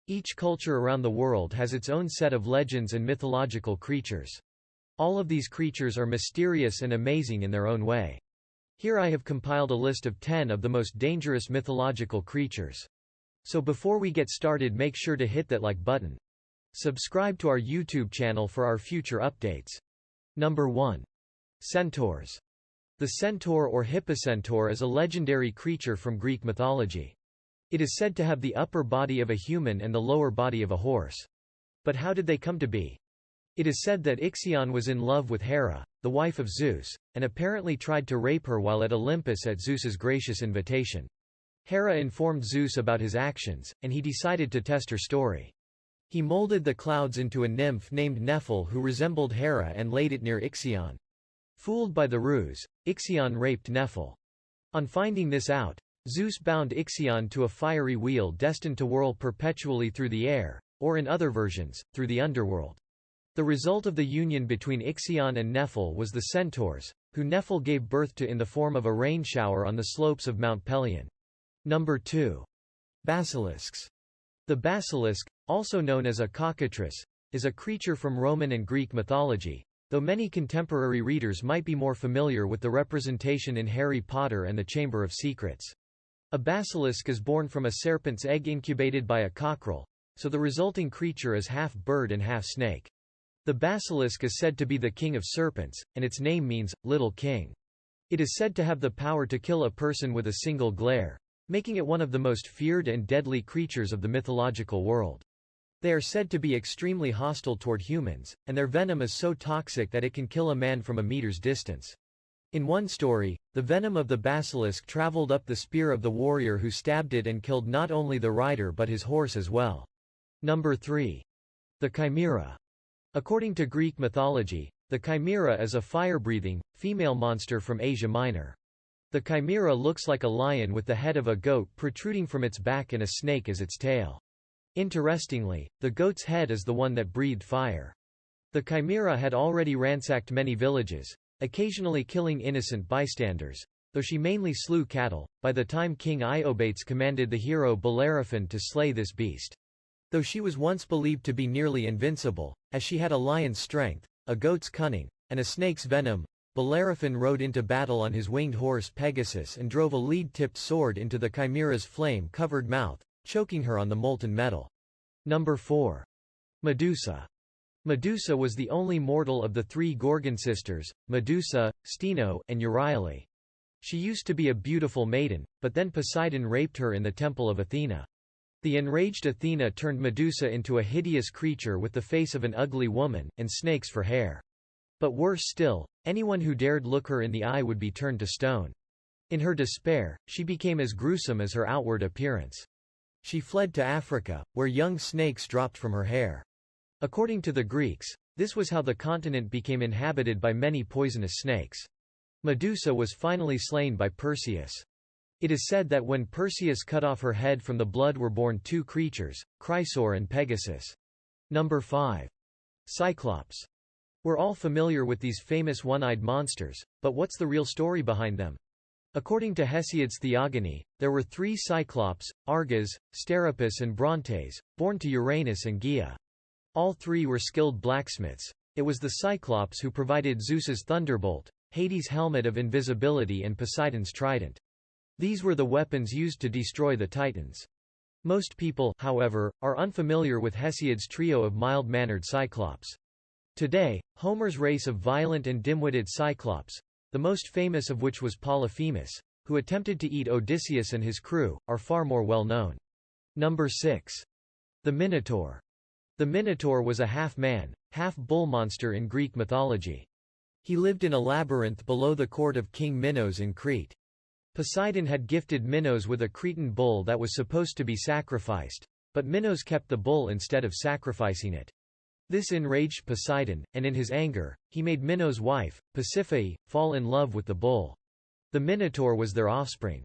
Each culture around the world has its own set of legends and mythological creatures. All of these creatures are mysterious and amazing in their own way. Here I have compiled a list of 10 of the most dangerous mythological creatures. So before we get started, make sure to hit that like button. Subscribe to our YouTube channel for our future updates. Number 1. Centaurs. The centaur or hippocentaur is a legendary creature from Greek mythology. It is said to have the upper body of a human and the lower body of a horse. But how did they come to be? It is said that Ixion was in love with Hera, the wife of Zeus, and apparently tried to rape her while at Olympus at Zeus's gracious invitation. Hera informed Zeus about his actions, and he decided to test her story. He molded the clouds into a nymph named Nephil who resembled Hera and laid it near Ixion. Fooled by the ruse, Ixion raped Nephil. On finding this out, Zeus bound Ixion to a fiery wheel destined to whirl perpetually through the air, or in other versions, through the underworld. The result of the union between Ixion and Nephil was the centaurs, who Nephil gave birth to in the form of a rain shower on the slopes of Mount Pelion. Number 2. Basilisks. The basilisk, also known as a cockatrice, is a creature from Roman and Greek mythology, though many contemporary readers might be more familiar with the representation in Harry Potter and the Chamber of Secrets. A basilisk is born from a serpent's egg incubated by a cockerel, so the resulting creature is half bird and half snake. The basilisk is said to be the king of serpents, and its name means, little king. It is said to have the power to kill a person with a single glare, making it one of the most feared and deadly creatures of the mythological world. They are said to be extremely hostile toward humans, and their venom is so toxic that it can kill a man from a meter's distance. In one story, the venom of the basilisk traveled up the spear of the warrior who stabbed it and killed not only the rider but his horse as well. Number 3. The Chimera. According to Greek mythology, the Chimera is a fire-breathing, female monster from Asia Minor. The Chimera looks like a lion with the head of a goat protruding from its back and a snake as its tail. Interestingly, the goat's head is the one that breathed fire. The Chimera had already ransacked many villages, occasionally killing innocent bystanders, though she mainly slew cattle, by the time King Iobates commanded the hero Bellerophon to slay this beast. Though she was once believed to be nearly invincible, as she had a lion's strength, a goat's cunning, and a snake's venom, Bellerophon rode into battle on his winged horse Pegasus and drove a lead-tipped sword into the Chimera's flame-covered mouth, choking her on the molten metal. Number 4. Medusa. Medusa was the only mortal of the 3 Gorgon sisters, Medusa, Steno, and Euryale. She used to be a beautiful maiden, but then Poseidon raped her in the temple of Athena. The enraged Athena turned Medusa into a hideous creature with the face of an ugly woman, and snakes for hair. But worse still, anyone who dared look her in the eye would be turned to stone. In her despair, she became as gruesome as her outward appearance. She fled to Africa, where young snakes dropped from her hair. According to the Greeks, this was how the continent became inhabited by many poisonous snakes. Medusa was finally slain by Perseus. It is said that when Perseus cut off her head from the blood were born 2 creatures, Chrysaor and Pegasus. Number 5. Cyclops. We're all familiar with these famous one-eyed monsters, but what's the real story behind them? According to Hesiod's Theogony, there were 3 Cyclops, Argas, Steropus and Brontes, born to Uranus and Gaia. All 3 were skilled blacksmiths. It was the Cyclops who provided Zeus's thunderbolt, Hades' helmet of invisibility and Poseidon's trident. These were the weapons used to destroy the Titans. Most people, however, are unfamiliar with Hesiod's trio of mild-mannered Cyclops. Today, Homer's race of violent and dim-witted Cyclops, the most famous of which was Polyphemus, who attempted to eat Odysseus and his crew, are far more well known. Number 6. The Minotaur. The Minotaur was a half-man, half-bull monster in Greek mythology. He lived in a labyrinth below the court of King Minos in Crete. Poseidon had gifted Minos with a Cretan bull that was supposed to be sacrificed, but Minos kept the bull instead of sacrificing it. This enraged Poseidon, and in his anger, he made Minos' wife, Pasiphae, fall in love with the bull. The Minotaur was their offspring.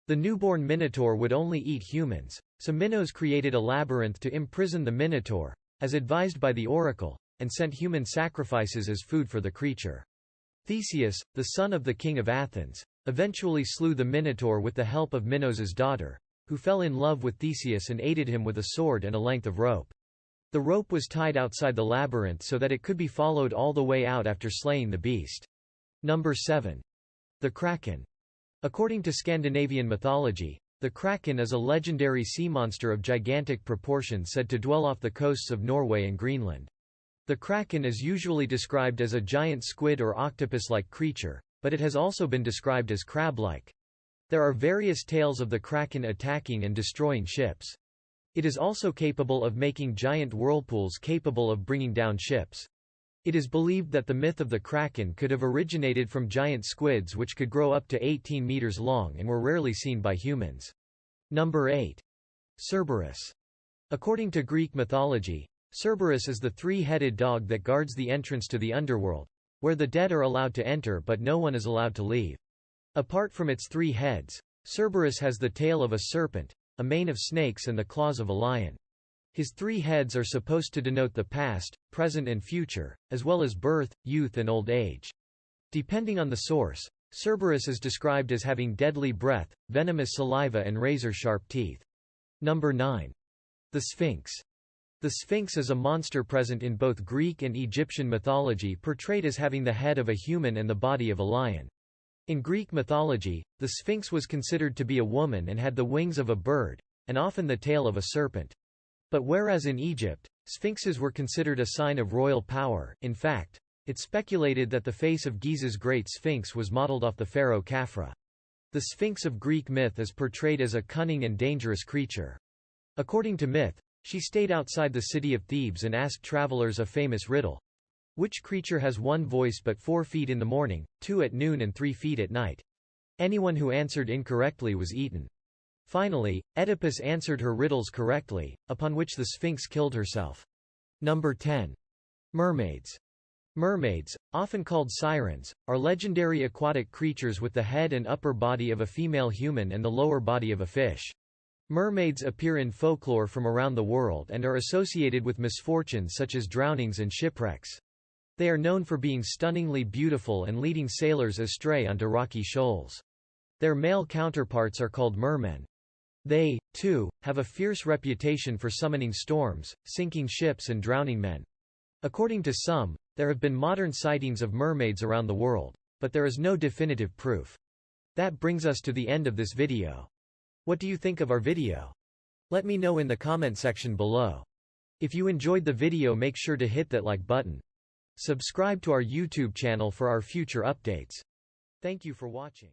The newborn Minotaur would only eat humans, so Minos created a labyrinth to imprison the Minotaur, as advised by the oracle, and sent human sacrifices as food for the creature. Theseus, the son of the king of Athens, eventually slew the Minotaur with the help of Minos' daughter, who fell in love with Theseus and aided him with a sword and a length of rope. The rope was tied outside the labyrinth so that it could be followed all the way out after slaying the beast. Number 7. The Kraken. According to Scandinavian mythology, the Kraken is a legendary sea monster of gigantic proportions said to dwell off the coasts of Norway and Greenland. The Kraken is usually described as a giant squid or octopus-like creature, but it has also been described as crab-like. There are various tales of the Kraken attacking and destroying ships. It is also capable of making giant whirlpools capable of bringing down ships. It is believed that the myth of the Kraken could have originated from giant squids which could grow up to 18 meters long and were rarely seen by humans. Number 8. Cerberus. According to Greek mythology, Cerberus is the three-headed dog that guards the entrance to the underworld, where the dead are allowed to enter but no one is allowed to leave. Apart from its 3 heads, Cerberus has the tail of a serpent, a mane of snakes and the claws of a lion. His 3 heads are supposed to denote the past, present and future, as well as birth, youth and old age. Depending on the source, Cerberus is described as having deadly breath, venomous saliva and razor-sharp teeth. Number 9. The Sphinx. The Sphinx is a monster present in both Greek and Egyptian mythology, portrayed as having the head of a human and the body of a lion. In Greek mythology, the Sphinx was considered to be a woman and had the wings of a bird, and often the tail of a serpent. But whereas in Egypt, sphinxes were considered a sign of royal power, in fact, it's speculated that the face of Giza's Great Sphinx was modeled off the pharaoh Khafra. The Sphinx of Greek myth is portrayed as a cunning and dangerous creature. According to myth, she stayed outside the city of Thebes and asked travelers a famous riddle. Which creature has 1 voice but 4 feet in the morning, 2 at noon and 3 feet at night? Anyone who answered incorrectly was eaten. Finally, Oedipus answered her riddles correctly, upon which the Sphinx killed herself. Number 10. Mermaids. Mermaids, often called sirens, are legendary aquatic creatures with the head and upper body of a female human and the lower body of a fish. Mermaids appear in folklore from around the world and are associated with misfortunes such as drownings and shipwrecks. They are known for being stunningly beautiful and leading sailors astray onto rocky shoals. Their male counterparts are called mermen. They, too, have a fierce reputation for summoning storms, sinking ships and drowning men. According to some, there have been modern sightings of mermaids around the world, but there is no definitive proof. That brings us to the end of this video. What do you think of our video? Let me know in the comment section below. If you enjoyed the video, make sure to hit that like button. Subscribe to our YouTube channel for our future updates. Thank you for watching.